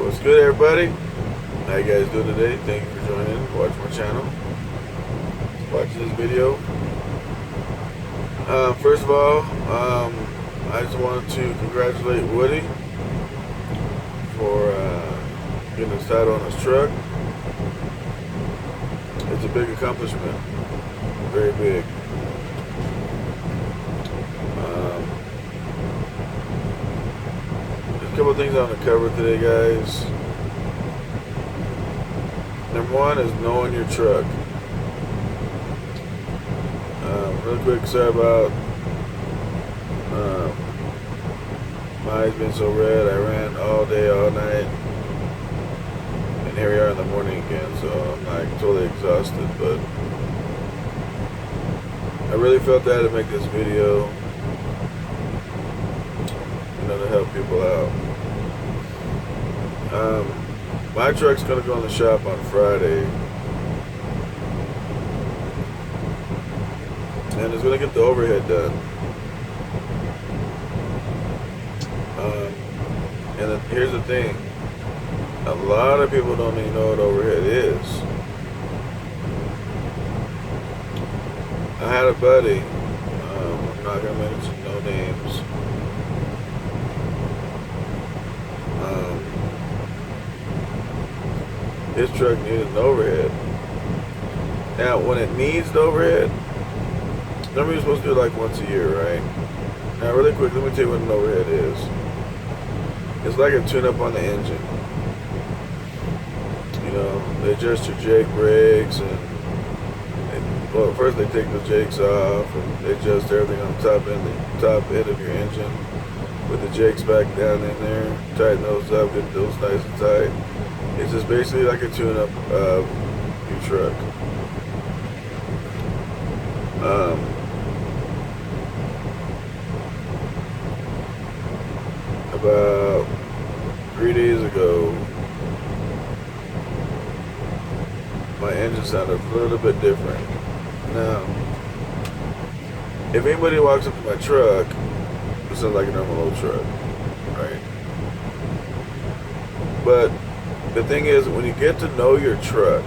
What's good, everybody? How you guys doing today? Thank you for joining, watching my channel, watching this video. First of all, I just wanted to congratulate Woody for getting his title on his truck. It's a big accomplishment, very big. There's a couple of things I want to cover today, guys. Number one is knowing your truck. Real quick, sorry about my eyes being so red. I ran all day, all night, and here we are in the morning again, so I'm like totally exhausted, but I really felt that to make this video, to help people out. My truck's gonna go in the shop on Friday, and it's gonna get the overhead done. And then here's the thing: a lot of people don't even know what overhead is. I had a buddy. I'm not gonna mention no names. His truck needed an overhead. Now, when it needs the overhead, remember you're supposed to do it like once a year, right? Now, really quick, let me tell you what an overhead is. It's like a tune-up on the engine. They adjust your Jake brakes, and well, first they take the Jakes off, and they adjust everything on the top end of your engine with the Jakes back down in there, tighten those up, get those nice and tight. It's just basically like a tune-up of your truck. About 3 days ago, my engine sounded a little bit different. Now, if anybody walks up to my truck, it sounds like a normal old truck, right? But the thing is, when you get to know your truck,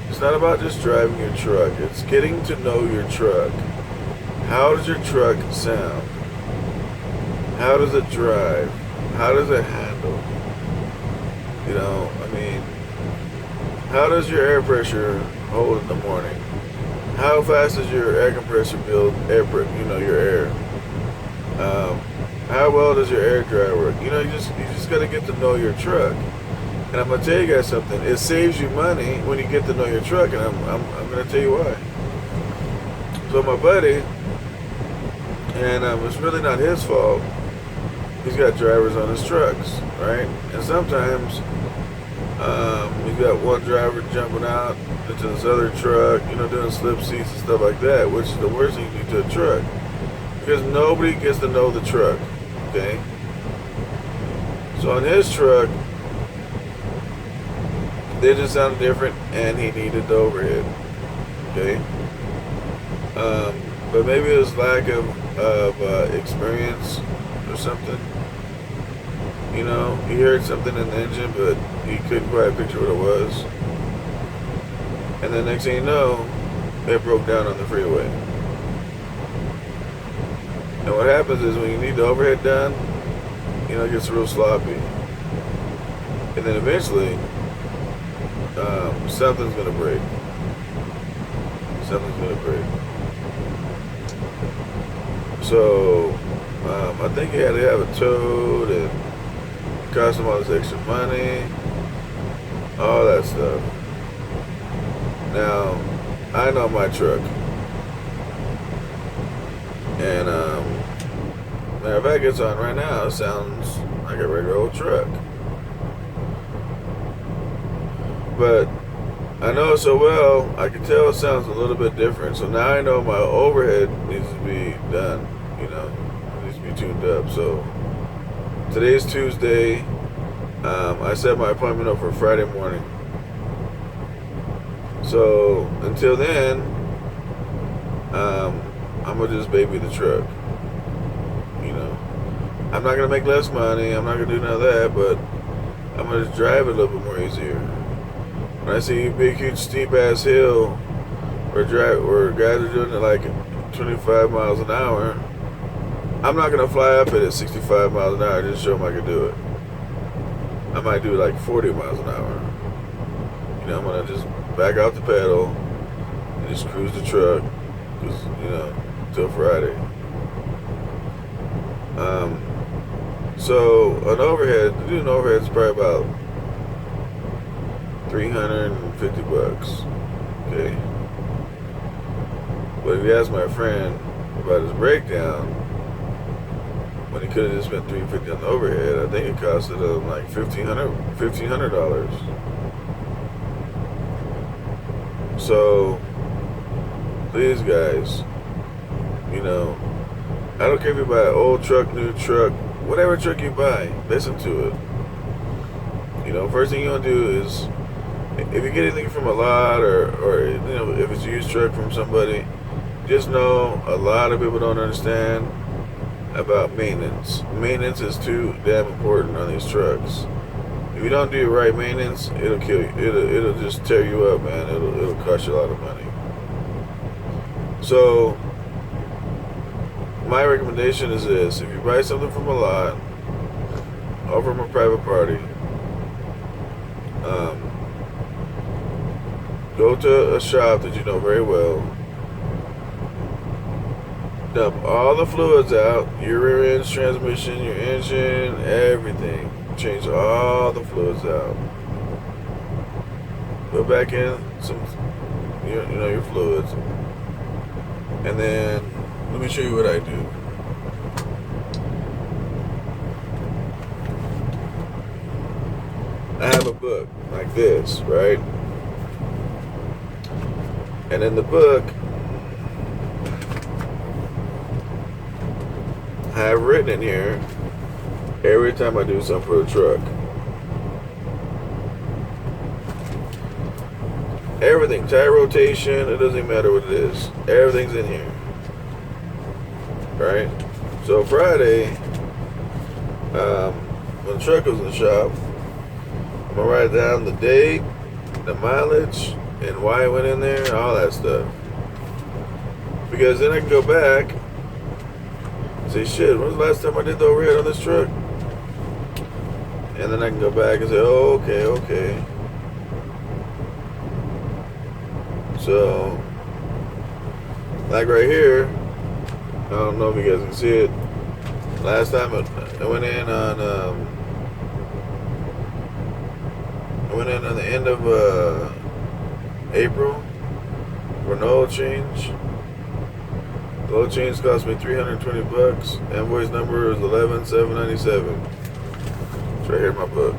it's not about just driving your truck. It's getting to know your truck. How does your truck sound? How does it drive? How does it handle? How does your air pressure hold in the morning? How fast does your air compressor build your air? How well does your air dry work? You just gotta get to know your truck. And I'm gonna tell you guys something. It saves you money when you get to know your truck, and I'm gonna tell you why. So my buddy, and it's really not his fault. He's got drivers on his trucks, right? And sometimes he's got one driver jumping out into this other truck, doing slip seats and stuff like that, which is the worst thing you can do to a truck, because nobody gets to know the truck. Okay. So on his truck, they just sounded different, and he needed the overhead. Okay. But maybe it was lack of experience or something. He heard something in the engine, but he couldn't quite picture what it was. And the next thing you know, it broke down on the freeway. And what happens is, when you need the overhead done, it gets real sloppy. And then eventually, something's gonna break. Something's gonna break. So, I think he had to have it towed, and it cost him all this extra money, all that stuff. Now, I know my truck, and matter of fact, it's on right now. It sounds like a regular old truck, but I know it so well, I can tell it sounds a little bit different. So now I know my overhead needs to be done. It needs to be tuned up. So today's Tuesday. I set my appointment up for Friday morning. So until then, I'm gonna just baby the truck. I'm not gonna make less money. I'm not gonna do none of that, but I'm gonna just drive it a little bit more easier. When I see a big, huge, steep ass hill where guys are doing it like 25 miles an hour, I'm not gonna fly up it at 65 miles an hour just to show them I can do it. I might do like 40 miles an hour. You know, I'm gonna just back out the pedal and just cruise the truck, cause till Friday. So an overhead, to do an overhead is probably about $350. Okay. But if you ask my friend about his breakdown, when he could have just spent $350 on the overhead, I think it costed him like $1,500. So please, guys, I don't care if you buy an old truck, new truck, whatever truck you buy, listen to it. First thing you want to do is, if you get anything from a lot or if it's a used truck from somebody, just know a lot of people don't understand about maintenance. Maintenance is too damn important on these trucks. If you don't do right maintenance, it'll kill you. It'll just tear you up, man. It'll cost you a lot of money. So my recommendation is this: if you buy something from a lot or from a private party, go to a shop that you know very well, dump all the fluids out, your rear end's transmission, your engine, everything. Change all the fluids out. Put back in some, your fluids. And then, let me show you what I do. I have a book like this, right? And in the book, I have written in here every time I do something for a truck. Everything, tire rotation, it doesn't matter what it is. Everything's in here. Right? So Friday, when the truck was in the shop, I'm going to write down the date, the mileage, and why it went in there, all that stuff. Because then I can go back and say, shit, when was the last time I did the overhead on this truck? And then I can go back and say, oh, okay. So, like right here, I don't know if you guys can see it. Last time I went in on the end of April for an oil change. The oil change cost me $320. Invoice number is 11797. It's right here in my book.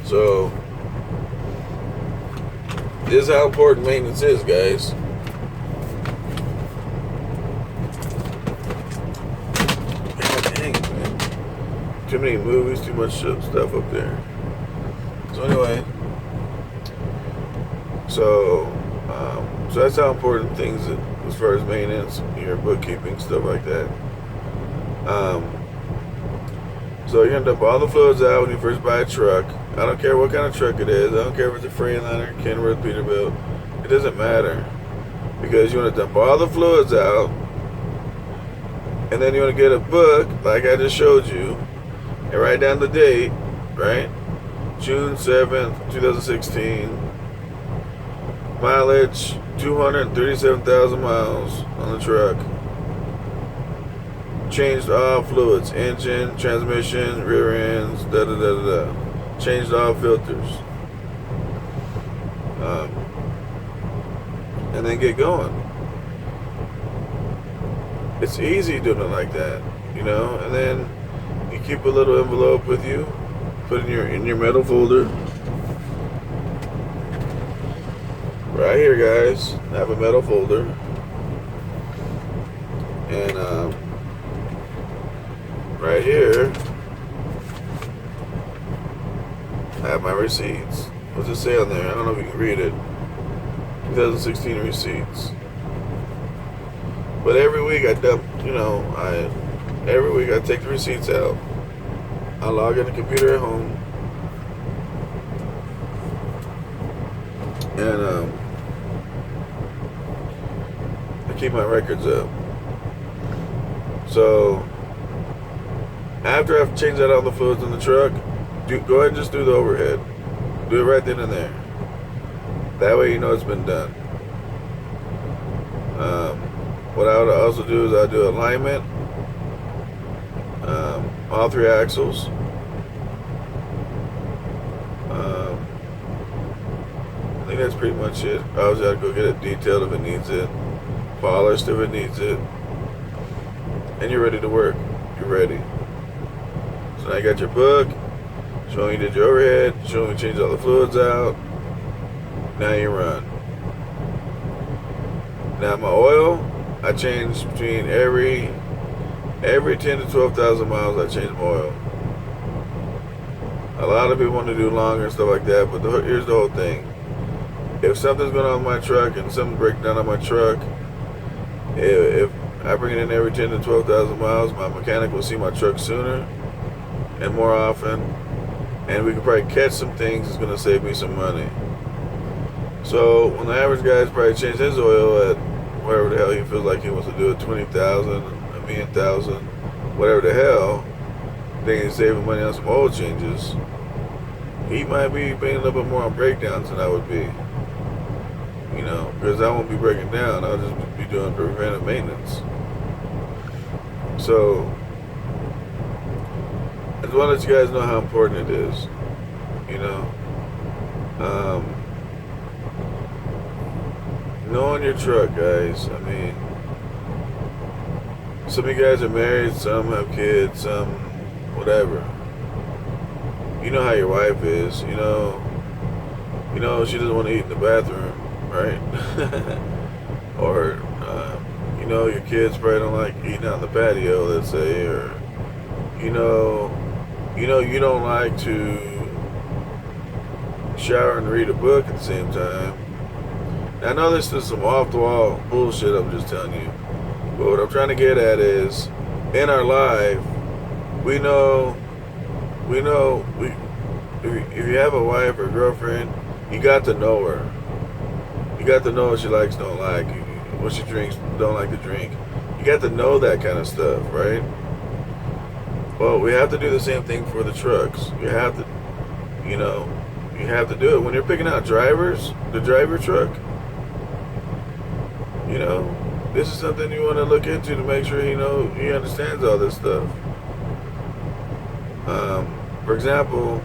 So this is how important maintenance is, guys. God dang it, man. Too many movies, too much stuff up there. So anyway, so that's how important things as far as maintenance, your bookkeeping, stuff like that. So you're gonna dump all the fluids out when you first buy a truck. I don't care what kind of truck it is. I don't care if it's a Freightliner, Kenworth, Peterbilt. It doesn't matter, because you want to dump all the fluids out, and then you want to get a book like I just showed you, and write down the date, right? June 7th, 2016. Mileage, 237,000 miles on the truck. Changed all fluids, engine, transmission, rear ends, Changed all filters. And then get going. It's easy doing it like that, and then you keep a little envelope with you, put in your metal folder. Right here, guys, I have a metal folder. And right here, I have my receipts. What's it say on there? I don't know if you can read it. 2016 receipts. But every week I dump every week I take the receipts out. I log in the computer at home, and I keep my records up. So after I've changed out all the fluids in the truck, go ahead and just do the overhead. Do it right then and there. That way you know it's been done. What I would also do is I do alignment, all 3 axles. I think that's pretty much it. Obviously I'd go get it detailed if it needs it, polished if it needs it, and you're ready to work. You're ready. So now you got your book, showing you did your overhead, showing you changed all the fluids out. Now you run. Now my oil, I change between every 10 to 12,000 miles. I change my oil. A lot of people want to do longer and stuff like that, but here's the whole thing. If something's going on with my truck and something's breaking down on my truck, if I bring it in every 10 to 12,000 miles, my mechanic will see my truck sooner and more often, and we can probably catch some things. It's going to save me some money. So when the average guy's probably changed his oil at whatever the hell he feels like he wants to do it, 20,000, a million thousand, whatever the hell, then he's saving money on some oil changes. He might be paying a little bit more on breakdowns than I would be. Because I won't be breaking down. I'll just be doing preventive maintenance. So I just want to let you guys know how important it is. Knowing your truck, guys. I mean, some of you guys are married, some have kids, some whatever. You know how your wife is. She doesn't want to eat in the bathroom, right? Or your kids probably don't like eating out in the patio, let's say, or you don't like to shower and read a book at the same time. Now, I know this is some off-the-wall bullshit I'm just telling you, but what I'm trying to get at is, in our life, we know, if you have a wife or girlfriend, you got to know her. You got to know what she likes, don't like, what she drinks, don't like to drink. You got to know that kind of stuff, right? Well, we have to do the same thing for the trucks. You have to, you have to do it. When you're picking out drivers to drive your truck, this is something you want to look into to make sure he understands all this stuff. For example,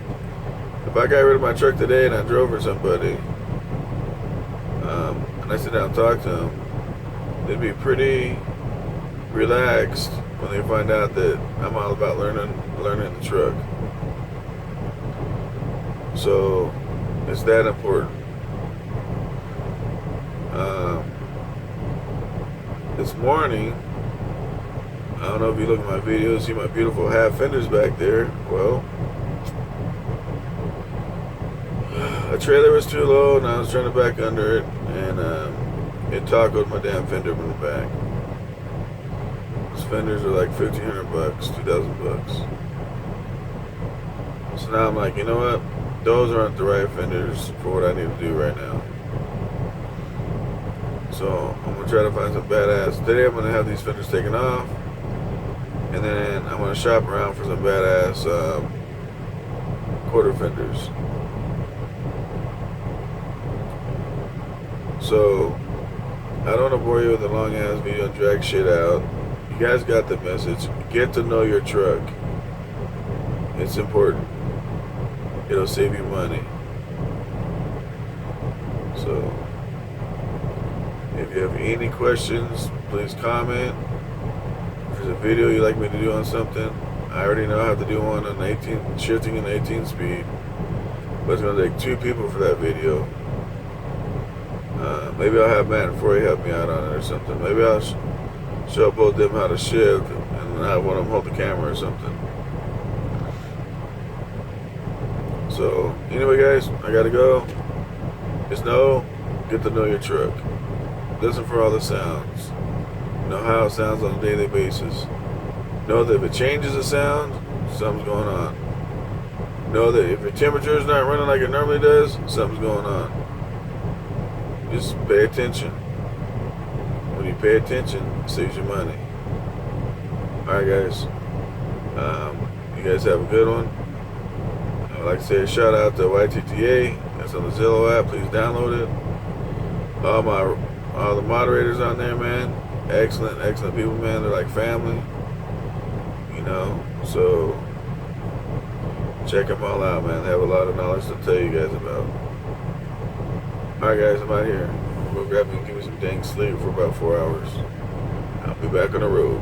if I got rid of my truck today and I drove for somebody, and I sit down and talk to them, they'd be pretty relaxed when they find out that I'm all about learning the truck. So it's that important. This morning, I don't know if you look at my video, see my beautiful half fenders back there. Well, a trailer was too low and I was trying to back under it, and it tacoed my damn fender from the back. Those fenders are like $1,500, $2,000. So now I'm like, you know what? Those aren't the right fenders for what I need to do right now. So I'm going to try to find some badass. Today I'm going to have these fenders taken off. And then I'm going to shop around for some badass quarter fenders. So I don't want to bore you with a long ass video and drag shit out. You guys got the message. Get to know your truck. It's important. It'll save you money. So if you have any questions, please comment. If there's a video you'd like me to do on something, I already know I have to do one on shifting in 18 speed, but it's going to take 2 people for that video. Maybe I'll have Matt and Froy help me out on it or something. Maybe I'll show both of them how to shift and have one of them hold the camera or something. So anyway, guys, I gotta go. Just get to know your truck. Listen for all the sounds. Know how it sounds on a daily basis. Know that if it changes the sound, something's going on. Know that if your temperature is not running like it normally does, something's going on. Just pay attention. When you pay attention, it saves you money. Alright guys. You guys have a good one. I'd like to say a shout out to YTTA. That's on the Zillow app. Please download it. All the moderators on there, man. Excellent people, man. They're like family. You know, so check them all out, man. They have a lot of knowledge to tell you guys about. Alright guys, I'm out here. I'm gonna go grab me and give me some dang sleep for about 4 hours. I'll be back on the road.